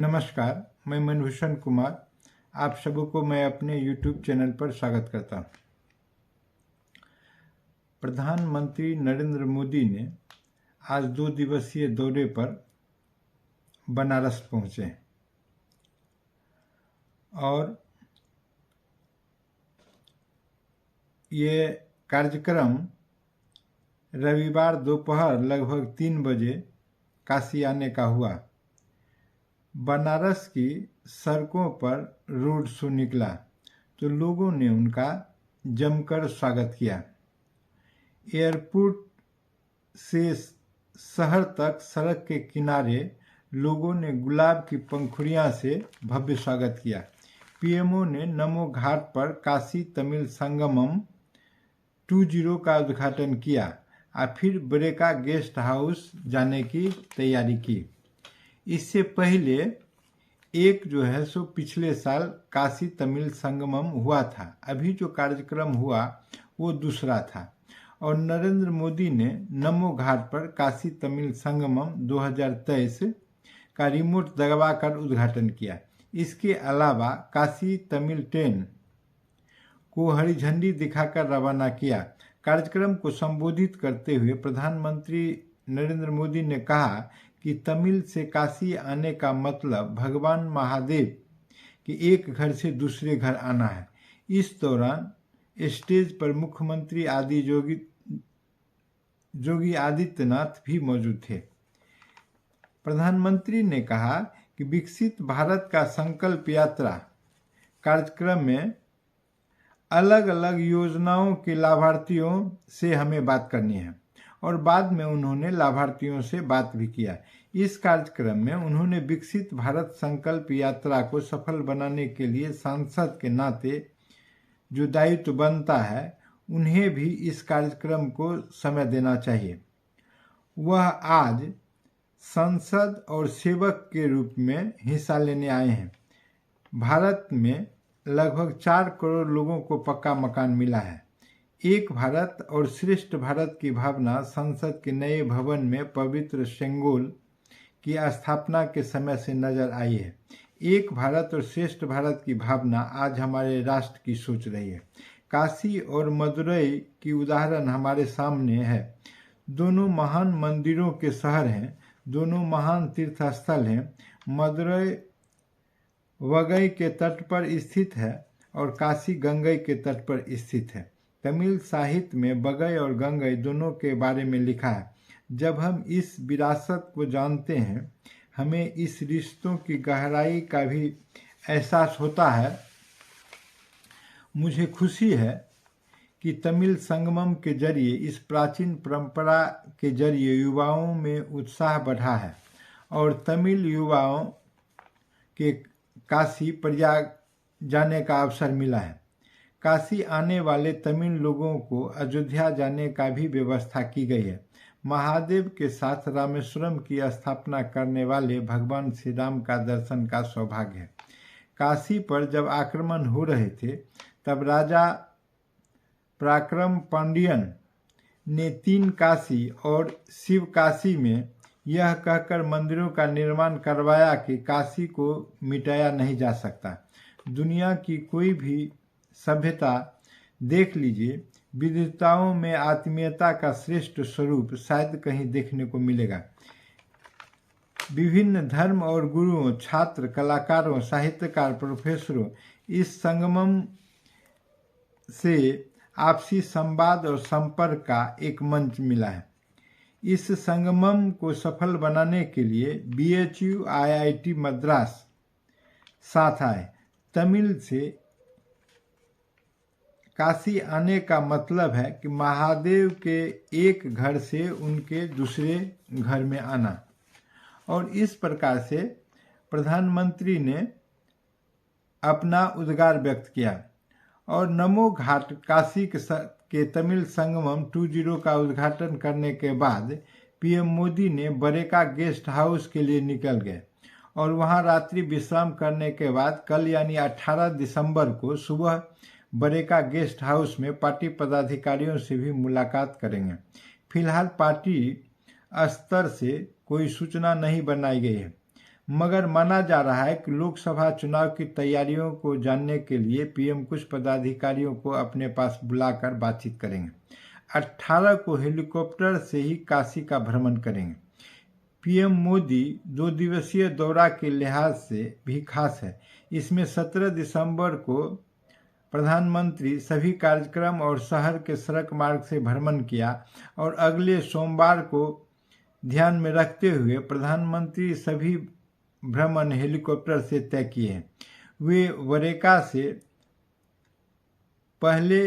नमस्कार, मैं मनभूषण कुमार। आप सबको मैं अपने YouTube चैनल पर स्वागत करता हूँ। प्रधानमंत्री नरेंद्र मोदी ने आज 2 दिवसीय दौरे पर बनारस पहुँचे और ये कार्यक्रम रविवार दोपहर लगभग 3 बजे काशी आने का हुआ। बनारस की सड़कों पर रोड शो निकला तो लोगों ने उनका जमकर स्वागत किया। एयरपोर्ट से शहर तक सड़क के किनारे लोगों ने गुलाब की पंखुड़ियां से भव्य स्वागत किया। पीएमओ ने नमो घाट पर काशी तमिल संगमम 20 का उद्घाटन किया और फिर बरेका गेस्ट हाउस जाने की तैयारी की। इससे पहले सो पिछले साल काशी तमिल संगमम हुआ था। अभी जो कार्यक्रम हुआ वो दूसरा था और नरेंद्र मोदी ने नमो घाट पर काशी तमिल संगमम 2023 का रिमोट दबाकर उद्घाटन किया। इसके अलावा काशी तमिल ट्रेन को हरी झंडी दिखाकर रवाना किया। कार्यक्रम को संबोधित करते हुए प्रधानमंत्री नरेंद्र मोदी ने कहा कि तमिल से काशी आने का मतलब भगवान महादेव के एक घर से दूसरे घर आना है। इस दौरान स्टेज पर मुख्यमंत्री योगी आदित्यनाथ भी मौजूद थे। प्रधानमंत्री ने कहा कि विकसित भारत का संकल्प यात्रा कार्यक्रम में अलग अलग योजनाओं के लाभार्थियों से हमें बात करनी है और बाद में उन्होंने लाभार्थियों से बात भी किया। इस कार्यक्रम में उन्होंने विकसित भारत संकल्प यात्रा को सफल बनाने के लिए सांसद के नाते जो दायित्व बनता है उन्हें भी इस कार्यक्रम को समय देना चाहिए। वह आज सांसद और सेवक के रूप में हिस्सा लेने आए हैं। भारत में लगभग 4 करोड़ लोगों को पक्का मकान मिला है। एक भारत और श्रेष्ठ भारत की भावना संसद के नए भवन में पवित्र सेंगोल की स्थापना के समय से नजर आई है। एक भारत और श्रेष्ठ भारत की भावना आज हमारे राष्ट्र की सोच रही है। काशी और मदुरई की उदाहरण हमारे सामने है। दोनों महान मंदिरों के शहर हैं, दोनों महान तीर्थ स्थल हैं। मदुरई वगई के तट पर स्थित है और काशी गंगई के तट पर स्थित है। तमिल साहित्य में बगई और गंगई दोनों के बारे में लिखा है। जब हम इस विरासत को जानते हैं, हमें इस रिश्तों की गहराई का भी एहसास होता है। मुझे खुशी है कि तमिल संगमम के जरिए इस प्राचीन परंपरा के जरिए युवाओं में उत्साह बढ़ा है और तमिल युवाओं के काशी प्रयाग जाने का अवसर मिला है। काशी आने वाले तमिल लोगों को अयोध्या जाने का भी व्यवस्था की गई है। महादेव के साथ रामेश्वरम की स्थापना करने वाले भगवान श्री राम का दर्शन का सौभाग्य है। काशी पर जब आक्रमण हो रहे थे तब राजा पराक्रम पांडियन ने 3 काशी और शिव काशी में यह कहकर मंदिरों का निर्माण करवाया कि काशी को मिटाया नहीं जा सकता। दुनिया की कोई भी सभ्यता देख लीजिए, विविधताओं में आत्मीयता का श्रेष्ठ स्वरूप शायद कहीं देखने को मिलेगा। विभिन्न धर्म और गुरुओं, छात्र, कलाकारों, साहित्यकार, प्रोफेसरों, इस संगमम से आपसी संवाद और संपर्क का एक मंच मिला है। इस संगमम को सफल बनाने के लिए BHU IIT मद्रास साथ आए। तमिल से काशी आने का मतलब है कि महादेव के एक घर से उनके दूसरे घर में आना। और इस प्रकार से प्रधानमंत्री ने अपना उद्गार व्यक्त किया और नमो घाट काशी के तमिल संगमम 20 का उद्घाटन करने के बाद पीएम मोदी ने बरेका गेस्ट हाउस के लिए निकल गए और वहां रात्रि विश्राम करने के बाद कल यानी 18 दिसंबर को सुबह बरेका गेस्ट हाउस में पार्टी पदाधिकारियों से भी मुलाकात करेंगे। फिलहाल पार्टी स्तर से कोई सूचना नहीं बनाई गई है। मगर माना जा रहा है कि लोकसभा चुनाव की तैयारियों को जानने के लिए पीएम कुछ पदाधिकारियों को अपने पास बुलाकर बातचीत करेंगे। 18 को हेलीकॉप्टर से ही काशी का भ्रमण करेंगे। पीएम मोदी 2 दिवसीय दौरा के लिहाज से भी खास है। इसमें 17 दिसंबर को प्रधानमंत्री सभी कार्यक्रम और शहर के सड़क मार्ग से भ्रमण किया और अगले सोमवार को ध्यान में रखते हुए प्रधानमंत्री सभी भ्रमण हेलीकॉप्टर से तय किए हैं। वे वरेका से पहले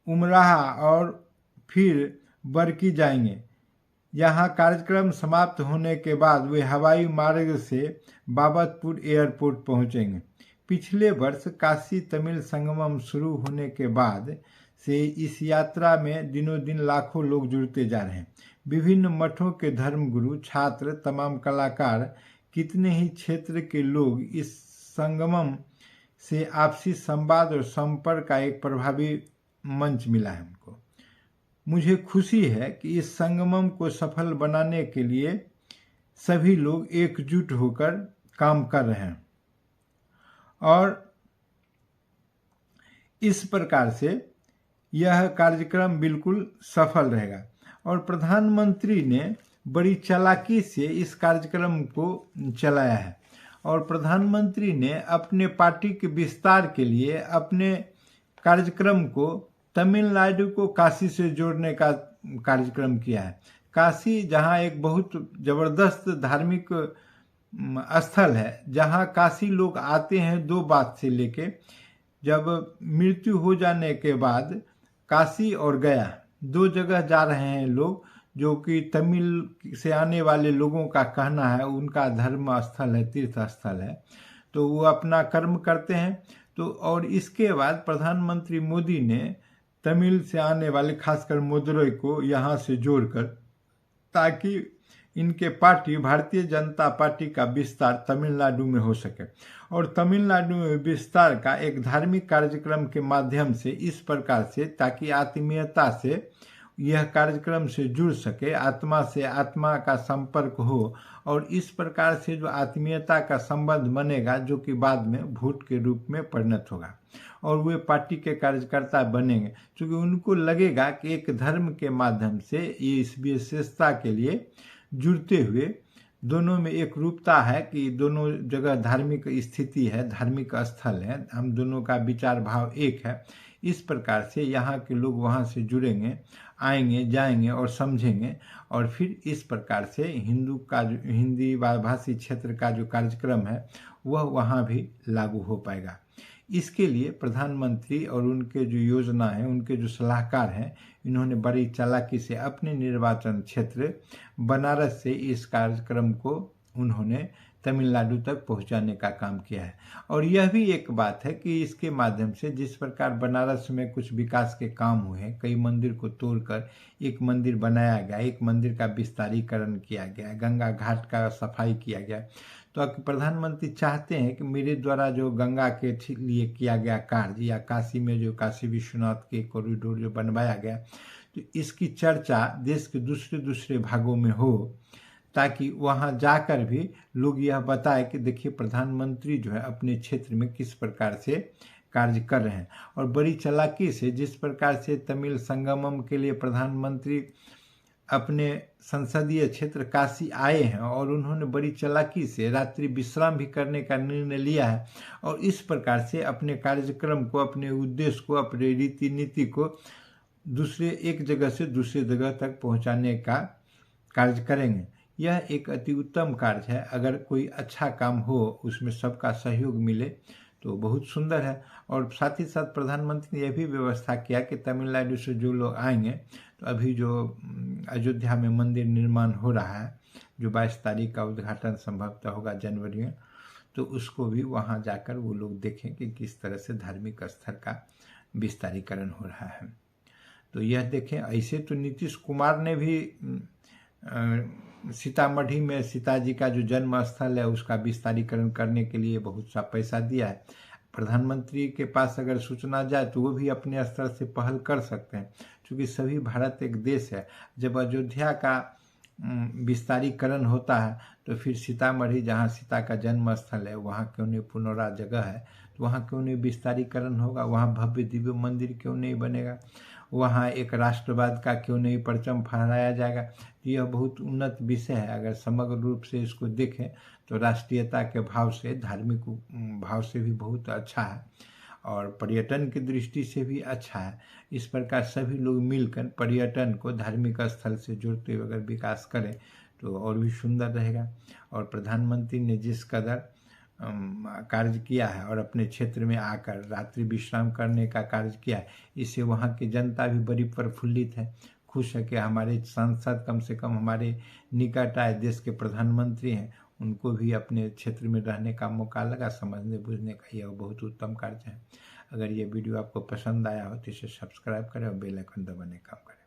उमराह और फिर बरकी जाएंगे। यहाँ कार्यक्रम समाप्त होने के बाद वे हवाई मार्ग से बाबतपुर एयरपोर्ट पहुँचेंगे। पिछले वर्ष काशी तमिल संगमम शुरू होने के बाद से इस यात्रा में दिनों दिन लाखों लोग जुड़ते जा रहे हैं। विभिन्न मठों के धर्मगुरु, छात्र, तमाम कलाकार, कितने ही क्षेत्र के लोग इस संगमम से आपसी संवाद और संपर्क का एक प्रभावी मंच मिला है उनको। मुझे खुशी है कि इस संगमम को सफल बनाने के लिए सभी लोग एकजुट होकर काम कर रहे हैं और इस प्रकार से यह कार्यक्रम बिल्कुल सफल रहेगा। और प्रधानमंत्री ने बड़ी चालाकी से इस कार्यक्रम को चलाया है और प्रधानमंत्री ने अपने पार्टी के विस्तार के लिए अपने कार्यक्रम को तमिलनाडु को काशी से जोड़ने का कार्यक्रम किया है। काशी जहां एक बहुत जबरदस्त धार्मिक स्थल है, जहां काशी लोग आते हैं दो बात से लेके, जब मृत्यु हो जाने के बाद काशी और गया दो जगह जा रहे हैं लोग, जो कि तमिल से आने वाले लोगों का कहना है उनका धर्म स्थल है, तीर्थ स्थल है, तो वो अपना कर्म करते हैं। तो और इसके बाद प्रधानमंत्री मोदी ने तमिल से आने वाले खासकर मदुरई को यहाँ से जोड़कर, ताकि इनके पार्टी भारतीय जनता पार्टी का विस्तार तमिलनाडु में हो सके और तमिलनाडु में विस्तार का एक धार्मिक कार्यक्रम के माध्यम से इस प्रकार से, ताकि आत्मीयता से यह कार्यक्रम से जुड़ सके, आत्मा से आत्मा का संपर्क हो और इस प्रकार से जो आत्मीयता का संबंध बनेगा, जो कि बाद में वोट के रूप में परिणत होगा और वे पार्टी के कार्यकर्ता बनेंगे, क्योंकि उनको लगेगा कि एक धर्म के माध्यम से ये इस विशेषता के लिए जुड़ते हुए दोनों में एक रूपता है कि दोनों जगह धार्मिक स्थिति है, धार्मिक स्थल है, हम दोनों का विचार भाव एक है। इस प्रकार से यहाँ के लोग वहाँ से जुड़ेंगे, आएंगे, जाएंगे और समझेंगे और फिर इस प्रकार से हिंदू का जो हिंदी भाषी क्षेत्र का जो कार्यक्रम है वह वहाँ भी लागू हो पाएगा। इसके लिए प्रधानमंत्री और उनके जो योजना है, उनके जो सलाहकार हैं, इन्होंने बड़ी चालाकी से अपने निर्वाचन क्षेत्र बनारस से इस कार्यक्रम को उन्होंने तमिलनाडु तक पहुंचाने का काम किया है। और यह भी एक बात है कि इसके माध्यम से जिस प्रकार बनारस में कुछ विकास के काम हुए हैं, कई मंदिर को तोड़कर एक मंदिर बनाया गया, एक मंदिर का विस्तारीकरण किया गया, गंगा घाट का सफाई किया गया, तो प्रधानमंत्री चाहते हैं कि मेरे द्वारा जो गंगा के लिए किया गया कार्य या काशी में जो काशी विश्वनाथ के कॉरिडोर जो बनवाया गया, तो इसकी चर्चा देश के दूसरे दूसरे भागों में हो, ताकि वहां जाकर भी लोग यह बताएं कि देखिए प्रधानमंत्री जो है अपने क्षेत्र में किस प्रकार से कार्य कर रहे हैं। और बड़ी चालाकी से जिस प्रकार से तमिल संगमम के लिए प्रधानमंत्री अपने संसदीय क्षेत्र काशी आए हैं और उन्होंने बड़ी चालाकी से रात्रि विश्राम भी करने का निर्णय लिया है और इस प्रकार से अपने कार्यक्रम को, अपने उद्देश्य को, अपने रीति नीति को दूसरे एक जगह से दूसरे जगह तक पहुंचाने का कार्य करेंगे। यह एक अति उत्तम कार्य है। अगर कोई अच्छा काम हो, उसमें सबका सहयोग मिले तो बहुत सुंदर है। और साथ ही साथ प्रधानमंत्री ने यह भी व्यवस्था किया कि तमिलनाडु से जो लोग आएंगे, तो अभी जो अयोध्या में मंदिर निर्माण हो रहा है, जो 22 तारीख का उद्घाटन संभवतः होगा जनवरी में, तो उसको भी वहां जाकर वो लोग देखें कि किस तरह से धार्मिक स्थल का विस्तारीकरण हो रहा है। तो यह देखें। ऐसे तो नीतीश कुमार ने भी सीतामढ़ी में सीता जी का जो जन्म स्थल है उसका विस्तारीकरण करने के लिए बहुत सा पैसा दिया है। प्रधानमंत्री के पास अगर सूचना जाए तो वो भी अपने स्तर से पहल कर सकते हैं, क्योंकि सभी भारत एक देश है। जब अयोध्या का विस्तारीकरण होता है तो फिर सीतामढ़ी जहाँ सीता का जन्म स्थल है वहाँ क्यों नहीं पुनौरा जगह है, तो वहाँ क्यों नहीं विस्तारीकरण होगा, वहाँ भव्य दिव्य मंदिर क्यों नहीं बनेगा, वहाँ एक राष्ट्रवाद का क्यों नहीं परचम फहराया जाएगा। यह बहुत उन्नत विषय है। अगर समग्र रूप से इसको देखें तो राष्ट्रीयता के भाव से, धार्मिक भाव से भी बहुत अच्छा है और पर्यटन की दृष्टि से भी अच्छा है। इस प्रकार सभी लोग मिलकर पर्यटन को धार्मिक स्थल से जोड़ते हुए अगर विकास करें तो और भी सुंदर रहेगा। और प्रधानमंत्री ने जिस कदर कार्य किया है और अपने क्षेत्र में आकर रात्रि विश्राम करने का कार्य किया है, इससे वहाँ की जनता भी बड़ी प्रफुल्लित है, खुश है कि हमारे सांसद कम से कम हमारे निकट आए, देश के प्रधानमंत्री हैं, उनको भी अपने क्षेत्र में रहने का मौका लगा, समझने बुझने का। यह बहुत उत्तम कार्य है। अगर ये वीडियो आपको पसंद आया हो तो इसे सब्सक्राइब करें और बेल आइकन दबाने का काम करें।